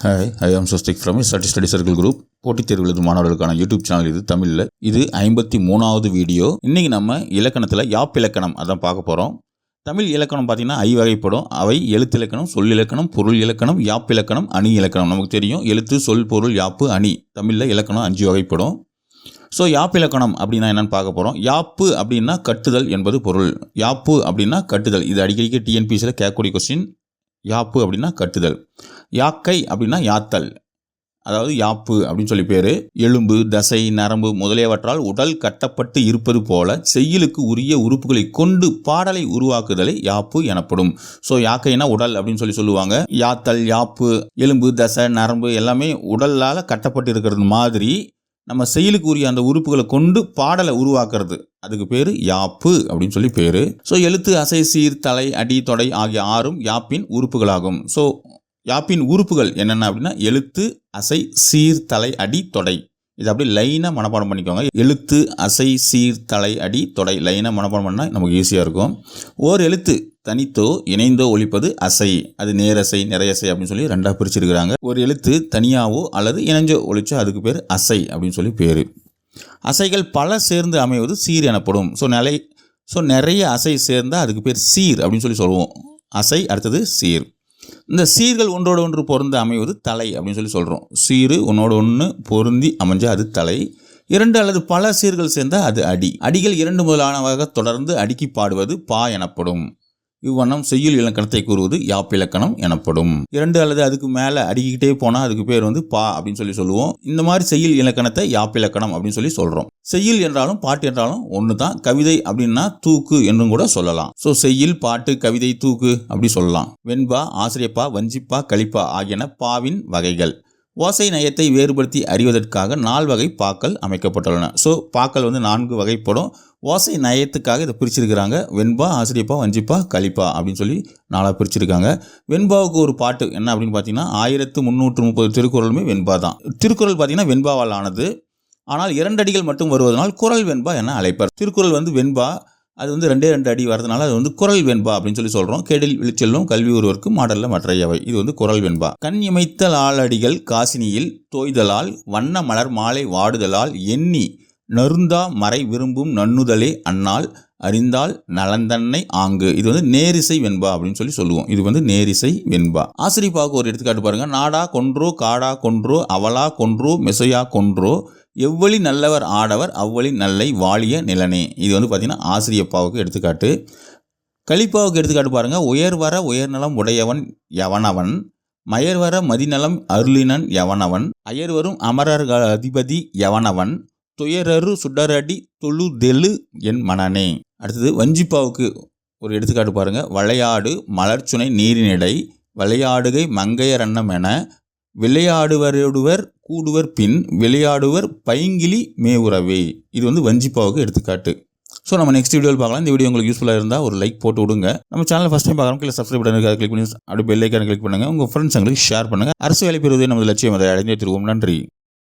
I am Swastik from Study Circle Group. போட்டித் தேர்வு எழுதும் மாணவர்களுக்கான யூடியூப் சேனல் இது தமிழில். இது 53வது வீடியோ. இன்றைக்கி நம்ம இலக்கணத்தில் யாப்பிலக்கணம் அதான் பார்க்க போகிறோம். தமிழ் இலக்கணம் பார்த்திங்கன்னா வகைப்படும். அவை எழுத்திலக்கணம், சொல்லிலக்கணம், பொருள் இலக்கணம், யாப்பிலக்கணம், அணி இலக்கணம். நமக்கு தெரியும் எழுத்து, சொல், பொருள், யாப்பு, அணி. தமிழில் இலக்கணம் 5 வகைப்படும். ஸோ யாப்பிலக்கணம் அப்படின்னா என்னென்னு பார்க்க போகிறோம். யாப்பு அப்படின்னா கட்டுதல் என்பது பொருள். யாப்பு அப்படின்னா கட்டுதல். இது அடிக்கடிக்கு டிஎன்பிசியில் கேட்கக்கூடிய கொஸ்டின். யாப்பு அப்படின்னா கட்டுதல். யாக்கை அப்படின்னா யாத்தல், அதாவது யாப்பு அப்படின்னு சொல்லி பேர். எலும்பு, தசை, நரம்பு முதலியவற்றால் உடல் கட்டப்பட்டு இருப்பது போல செய்யுளுக்கு உரிய உறுப்புகளை கொண்டு பாடலை உருவாக்குதலை யாப்பு எனப்படும். ஸோ யாக்கைனா உடல் அப்படின்னு சொல்லுவாங்க. யாத்தல், யாப்பு, எலும்பு, தசை, நரம்பு எல்லாமே உடலால் கட்டப்பட்டு இருக்கிறது மாதிரி நம்ம செய்யுளுக்கு உரிய அந்த உறுப்புகளை கொண்டு பாடலை உருவாக்குறது, அதுக்கு பேர் யாப்பு அப்படின்னு சொல்லி பேர். ஸோ எழுத்து, அசை, சீர், தலை, அடி, தொடை ஆகிய 6ம் யாப்பின் உறுப்புகளாகும். ஸோ யாப்பின் உறுப்புகள் என்னென்ன அப்படின்னா எழுத்து, அசை, சீர், தலை, அடி, தொடை. இது அப்படியே லைனாக மனப்பாடம் பண்ணிக்கோங்க. எழுத்து, அசை, சீர், தலை, அடி, தொடை லைனாக மனப்பாடம் பண்ணால் நமக்கு ஈஸியாக இருக்கும். ஓர் எழுத்து தனித்தோ இணைந்தோ ஒலிப்பது அசை. அது நேரசை, நிறையசை அப்படின்னு சொல்லி 2ஆக பிரிச்சிருக்கிறாங்க. ஒரு எழுத்து தனியாவோ அல்லது இணைஞ்சோ ஒலிச்சோ அதுக்கு பேர் அசை அப்படின்னு சொல்லி பேர். அசைகள் பல சேர்ந்து அமைவது சீர் எனப்படும். ஸோ நிறைய அசை சேர்ந்தால் அதுக்கு பேர் சீர் அப்படின்னு சொல்லி சொல்லுவோம். அசை அடுத்தது சீர். இந்த சீர்கள் ஒன்றோடு ஒன்று பொருந்த அமைவது தலை அப்படின்னு சொல்லி சொல்கிறோம். சீரு ஒன்றோடு ஒன்று பொருந்தி அமைஞ்சால் அது தலை. 2 அல்லது பல சீர்கள் சேர்ந்தால் அது அடி. அடிகள் 2 முதலானவாக தொடர்ந்து அடுக்கி பாடுவது பா எனப்படும். இவ்வண்ணம் செய்யுள் இலக்கணத்தை கூறுவது யாப்பிலக்கணம் எனப்படும். 2 அல்லது அதுக்கு மேலே அடிக்கிட்டே போனால் அதுக்கு பேர் பா அப்படின்னு சொல்லுவோம். இந்த மாதிரி செய்யுள் இலக்கணத்தை யாப்பிலக்கணம் அப்படின்னு சொல்லி சொல்கிறோம். செய்யுள் என்றாலும் பாட்டு என்றாலும் ஒன்று தான். கவிதை அப்படின்னா தூக்கு என்றும் கூட சொல்லலாம். ஸோ செய்யுள், பாட்டு, கவிதை, தூக்கு அப்படி சொல்லலாம். வெண்பா, ஆசிரியப்பா, வஞ்சிப்பா, கலிப்பா ஆகியன பாவின் வகைகள். ஓசை நயத்தை வேறுபடுத்தி அறிவதற்காக 4 வகை பாக்கள் அமைக்கப்பட்டுள்ளன. ஸோ பாக்கள் 4 வகைப்படும். ஓசை நயத்துக்காக இதை பிரிச்சிருக்கிறாங்க. வெண்பா, ஆசிரியப்பா, வஞ்சிப்பா, கலிப்பா அப்படின்னு சொல்லி 4ஆக பிரிச்சிருக்காங்க. வெண்பாவுக்கு ஒரு பாட்டு என்ன அப்படின்னு பார்த்தீங்கன்னா 1330 திருக்குறளுமே வெண்பா தான். திருக்குறள் பார்த்தீங்கன்னா வெண்பாவால் ஆனது. ஆனால் 2 அடிகள் மட்டும் வருவதனால் குறள் வெண்பா என அழைப்பார். திருக்குறள் வெண்பா, அது 2 அடி வரதுனால அது குறள் வெண்பா அப்படின்னு சொல்லி சொல்கிறோம். கேடில் விழிச்செல்லும் கல்வி ஒருவருக்கு மாடலில் மற்றையவை. இது குறள் வெண்பா. கண் இமைத்தல் ஆளடிகள் காசினியில் தோய்தலால் வண்ண மலர் மாலை வாடுதலால் எண்ணி நருந்தா மறை விரும்பும் நன்னுதலே அன்னால் அறிந்தால் நலந்தன்னை ஆங்கு. இது நேரிசை வெண்பா அப்படின்னு சொல்லுவோம். இது நேரிசை வெண்பா. ஆசிரியப்பாவுக்கு ஒரு எடுத்துக்காட்டு பாருங்க. நாடா கொன்றோ, காடா கொன்றோ, அவலா கொன்றோ, மெசையா கொன்றோ, எவ்வளி நல்லவர் ஆடவர் அவ்வளி நல்லை வாழிய நிலனே. இது பார்த்தீங்கன்னா ஆசிரியப்பாவுக்கு எடுத்துக்காட்டு. கலிப்பாவுக்கு எடுத்துக்காட்டு பாருங்கள். உயர்வர உயர்நலம் உடையவன் எவனவன், மயர்வர மதிநலம் அருளினன் எவனவன், அயர்வரும் அமரர்கள் அதிபதி எவனவன், துயரரு சுடரடி தொழுதெழு என் மனனே. அடுத்தது வஞ்சிப்பாவுக்கு ஒரு எடுத்துக்காட்டு பாருங்கள். விளையாடு மலர்ச்சுனை நீரினிடை, விளையாடுகை மங்கையரன்னம் என, விளையாடுவருடுவர் கூடுவர் பின், விளையாடுவர் பைங்கிலி மேவுறவே. இது வஞ்சிப்பாவுக்கு எடுத்துக்காட்டு. ஸோ நம்ம நெக்ஸ்ட் வீடியோவில் பார்க்கலாம். இந்த வீடியோ உங்களுக்கு யூஸ்ஃபுல்லாக இருந்தால் ஒரு லைக் போட்டு விடுங்க. நம்ம சேனல் ஃபஸ்ட் டைம் பார்க்குறோம், கீழே சப்ஸ்கிரைப் பட்டன் இருக்குது, அதை கிளிக் பண்ணி அப்படியே பெல் ஐக்கானை கிளிக் பண்ணுங்கள். உங்கள் ஃப்ரெண்ட்ஸ் எங்களுக்கு ஷேர் பண்ணுங்கள். அரசு வேலை பெறுவதே நமது லட்சியம். அதை அடைந்தே திருவோம். நன்றி.